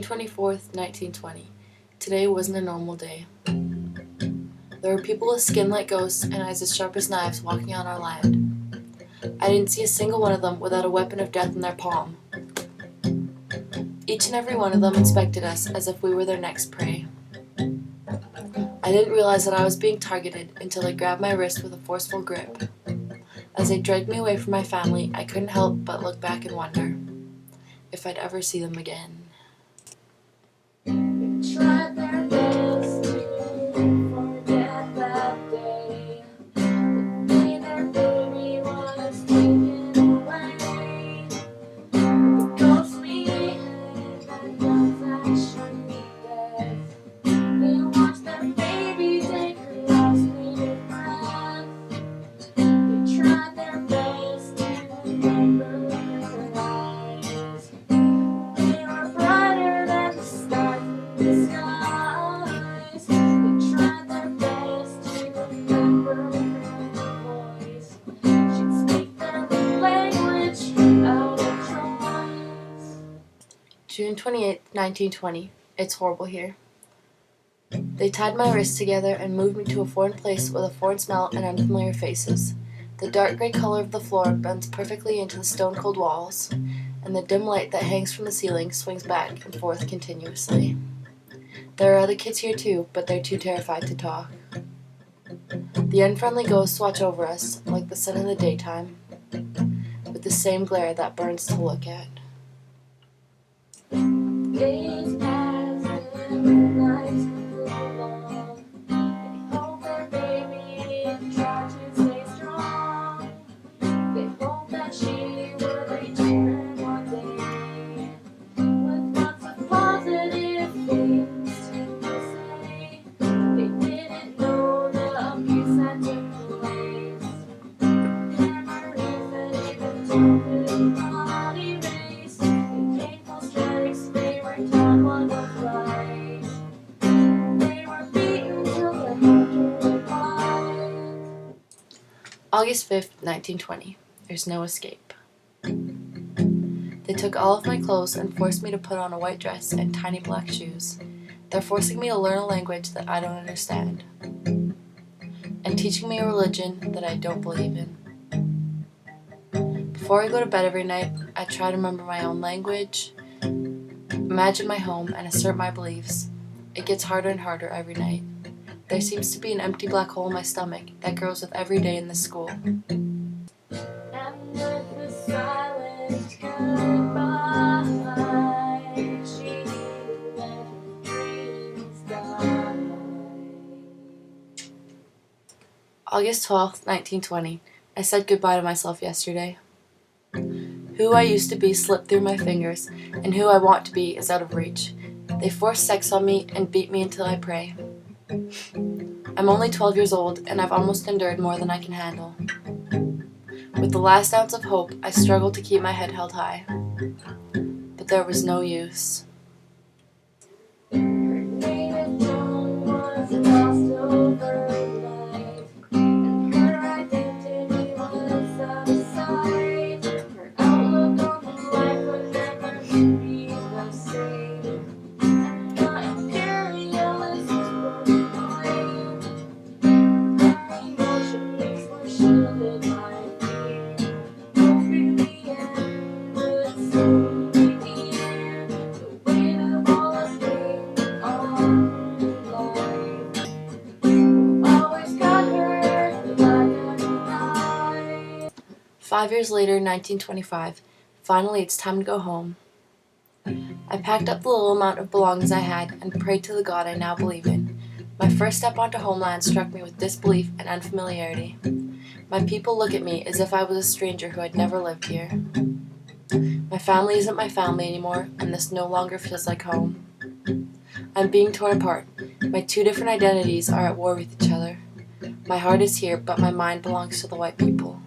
June 24th, 1920. Today wasn't a normal day. There were people with skin like ghosts and eyes as sharp as knives walking on our land. I didn't see a single one of them without a weapon of death in their palm. Each and every one of them inspected us as if we were their next prey. I didn't realize that I was being targeted until they grabbed my wrist with a forceful grip. As they dragged me away from my family, I couldn't help but look back and wonder if I'd ever see them again. Tried their best to forget that day, the day their baby was taken away. The ghostly head that was actually death. They watched their baby take her last needed breath. They tried their best to remember her eyes. They were brighter than the stars. The skies. They tried their best to remember her voice. She'd speak their language out of choice. June 28th, 1920. It's horrible here. They tied my wrists together and moved me to a foreign place with a foreign smell and unfamiliar faces. The dark gray color of the floor blends perfectly into the stone-cold walls, and the dim light that hangs from the ceiling swings back and forth continuously. There are other kids here too, but they're too terrified to talk. The unfriendly ghosts watch over us, like the sun in the daytime, with the same glare that burns to look at. Days pass and the nights move along. They hold their baby and try to stay strong. They hope that she will return one day with lots of positive things to say. They didn't know the abuse that took place. Memories that even time could not erase. The painful strikes they were taught one was right. They were beaten till their hearts were alive. August 5th, 1920. There's no escape. They took all of my clothes and forced me to put on a white dress and tiny black shoes. They're forcing me to learn a language that I don't understand, and teaching me a religion that I don't believe in. Before I go to bed every night, I try to remember my own language, imagine my home, and assert my beliefs. It gets harder and harder every night. There seems to be an empty black hole in my stomach that grows with every day in this school. And with the silent goodbye, she let her dreams die. August 12th, 1920. I said goodbye to myself yesterday. Who I used to be slipped through my fingers, and who I want to be is out of reach. They force sex on me and beat me until I pray. I'm only 12 years old, and I've almost endured more than I can handle. With the last ounce of hope, I struggled to keep my head held high. But there was no use. Her native tongue was lost overnight, and her identity was out of sight. Her outlook on life would never be the same. And the imperialists were blind. Her emotions were shielded by fear. Hoping the end would soon be near. The weight of all of it on life always got her like a knife. 5 years later, 1925, finally it's time to go home. I packed up the little amount of belongings I had and prayed to the God I now believe in. My first step onto homeland struck me with disbelief and unfamiliarity. My people look at me as if I was a stranger who had never lived here. My family isn't my family anymore, and this no longer feels like home. I'm being torn apart. My two different identities are at war with each other. My heart is here, but my mind belongs to the white people.